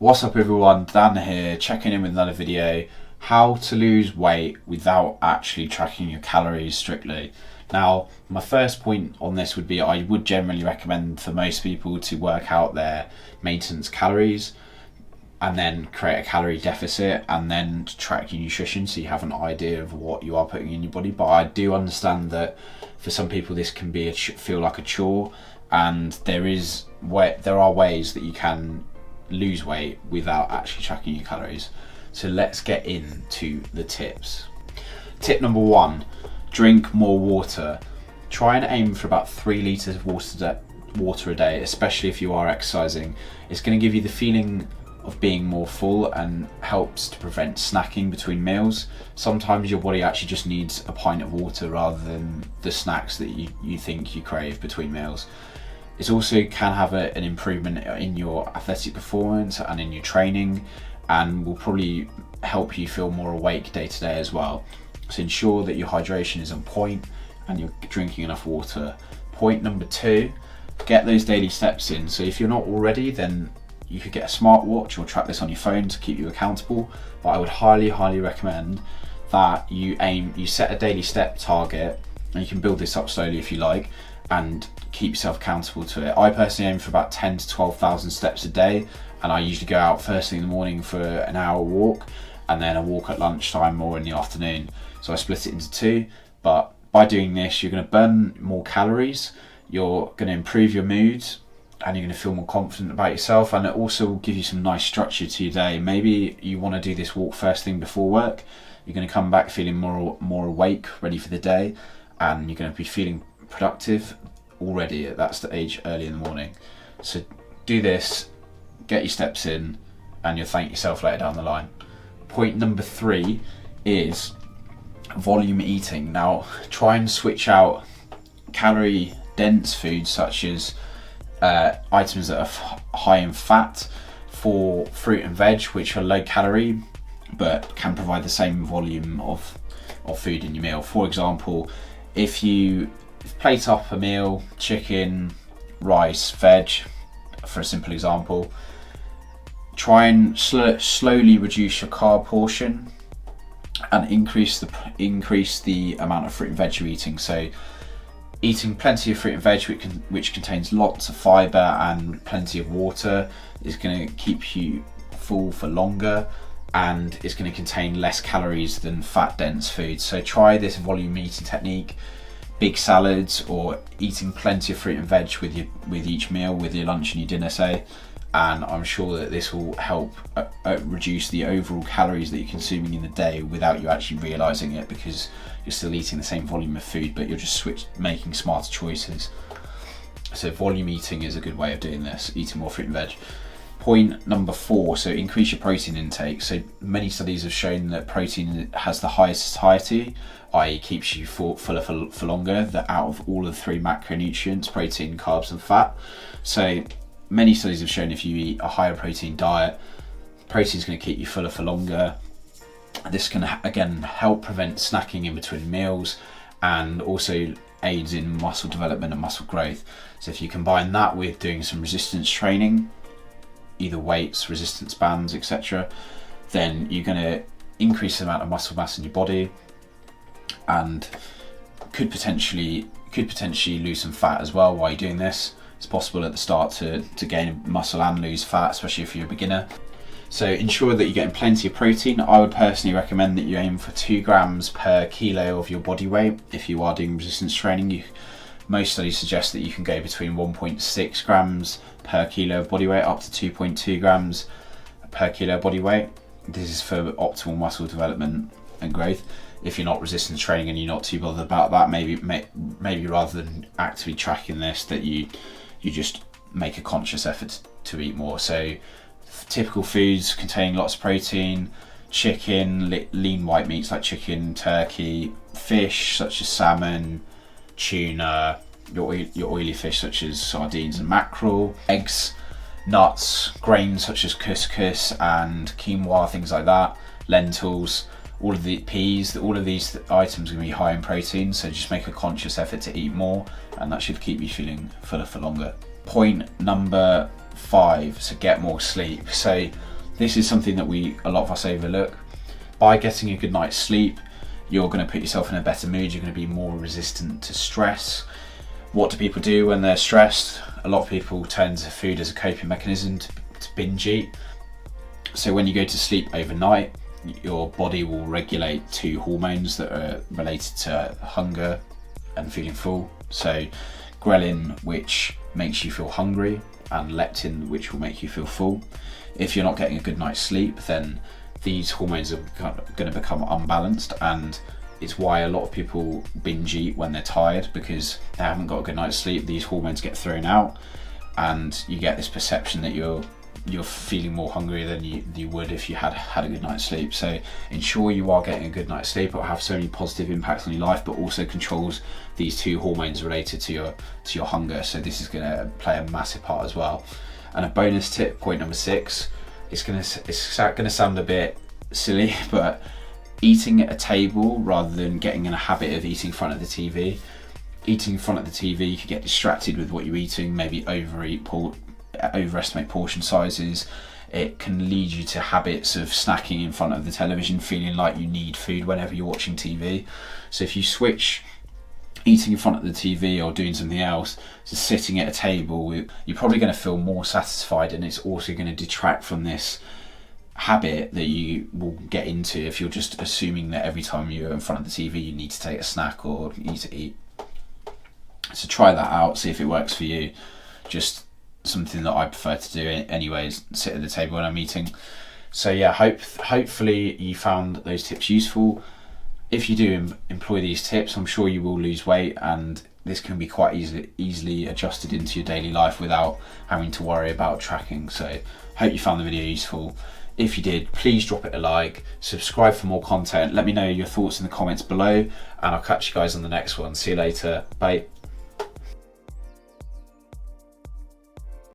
What's up everyone, Dan here, checking in with another video. How to lose weight without actually tracking your calories strictly. Now, my first point on this would be I would generally recommend for most people to work out their maintenance calories and then create a calorie deficit and then track your nutrition so you have an idea of what you are putting in your body. But I do understand that for some people this can be feel like a chore, and there are ways that you can lose weight without actually tracking your calories. So let's get into the tips. Tip number 1, drink more water. Try and aim for about 3 litres of water a day, especially if you are exercising. It's going to give you the feeling of being more full and helps to prevent snacking between meals. Sometimes your body actually just needs a pint of water rather than the snacks that you think you crave between meals. It also can have an improvement in your athletic performance and in your training, and will probably help you feel more awake day to day as well. So ensure that your hydration is on point and you're drinking enough water. Point number 2, get those daily steps in. So if you're not already, then you could get a smartwatch or track this on your phone to keep you accountable. But I would highly recommend that you set a daily step target, and you can build this up slowly if you like, and keep yourself accountable to it. I personally aim for about 10 to 12,000 steps a day, and I usually go out first thing in the morning for an hour walk and then a walk at lunchtime or in the afternoon. So I split it into 2, but by doing this you're going to burn more calories, you're going to improve your mood, and you're going to feel more confident about yourself, and it also will give you some nice structure to your day. Maybe you want to do this walk first thing before work. You're going to come back feeling more awake, ready for the day, and you're going to be feeling productive already at that stage early in the morning. So do this, get your steps in, and you'll thank yourself later down the line. Point number 3 is volume eating. Now, try and switch out calorie dense foods such as items that are high in fat for fruit and veg, which are low calorie but can provide the same volume of food in your meal. For example, if you plate up a meal, chicken, rice, veg, for a simple example, try and slowly reduce your carb portion and increase the amount of fruit and veg you're eating. So eating plenty of fruit and veg which contains lots of fibre and plenty of water is going to keep you full for longer, and it's going to contain less calories than fat dense food. So try this volume eating technique. Big salads, or eating plenty of fruit and veg with each meal, with your lunch and your dinner, say, and I'm sure that this will help reduce the overall calories that you're consuming in the day without you actually realising it, because you're still eating the same volume of food but you're just making smarter choices. So volume eating is a good way of doing this, eating more fruit and veg. Point number 4, so increase your protein intake. So many studies have shown that protein has the highest satiety, i.e. keeps you fuller for longer, that out of all of the 3 macronutrients, protein, carbs and fat. So many studies have shown if you eat a higher protein diet, protein is going to keep you fuller for longer. This can again help prevent snacking in between meals, and also aids in muscle development and muscle growth. So if you combine that with doing some resistance training, either weights, resistance bands, etc., then you're going to increase the amount of muscle mass in your body, and could potentially lose some fat as well while you're doing this. It's possible at the start to gain muscle and lose fat, especially if you're a beginner. So ensure that you're getting plenty of protein. I would personally recommend that you aim for 2 grams per kilo of your body weight if you are doing resistance training. Most studies suggest that you can go between 1.6 grams per kilo of body weight up to 2.2 grams per kilo of body weight. This is for optimal muscle development and growth. If you're not resistance training and you're not too bothered about that, maybe rather than actively tracking this, that you just make a conscious effort to eat more. So typical foods containing lots of protein: chicken, lean white meats like chicken, turkey, fish such as salmon, tuna, your oily fish such as sardines and mackerel, eggs, nuts, grains such as couscous and quinoa, things like that, lentils, all of the peas. All of these items are going to be high in protein, so just make a conscious effort to eat more, and that should keep you feeling fuller for longer. Point number 5, so get more sleep. So this is something that a lot of us overlook. By getting a good night's sleep, you're going to put yourself in a better mood, you're going to be more resistant to stress. What do people do when they're stressed? A lot of people turn to food as a coping mechanism to binge eat. So when you go to sleep overnight, your body will regulate two hormones that are related to hunger and feeling full. So ghrelin, which makes you feel hungry, and leptin, which will make you feel full. If you're not getting a good night's sleep, then these hormones are going to become unbalanced, and it's why a lot of people binge eat when they're tired, because they haven't got a good night's sleep. These hormones get thrown out, and you get this perception that you're feeling more hungry than you would if you had a good night's sleep. So ensure you are getting a good night's sleep. It'll have so many positive impacts on your life, but also controls these two hormones related to your hunger. So this is going to play a massive part as well. And a bonus tip, point number 6, it's going to sound a bit silly, but eating at a table rather than getting in a habit of eating in front of the TV. Eating in front of the TV, you can get distracted with what you're eating, maybe overestimate portion sizes. It can lead you to habits of snacking in front of the television, feeling like you need food whenever you're watching TV. So if you switch eating in front of the TV or doing something else to sitting at a table, you're probably going to feel more satisfied, and it's also going to detract from this habit that you will get into if you're just assuming that every time you're in front of the TV you need to take a snack or you need to eat. So try that out, see if it works for you. Just something that I prefer to do anyways, sit at the table when I'm eating. So yeah, hopefully you found those tips useful. If you do employ these tips, I'm sure you will lose weight, and this can be quite easily adjusted into your daily life without having to worry about tracking. So hope you found the video useful. If you did, please drop it a like, subscribe for more content, let me know your thoughts in the comments below, and I'll catch you guys on the next one. See you later, bye.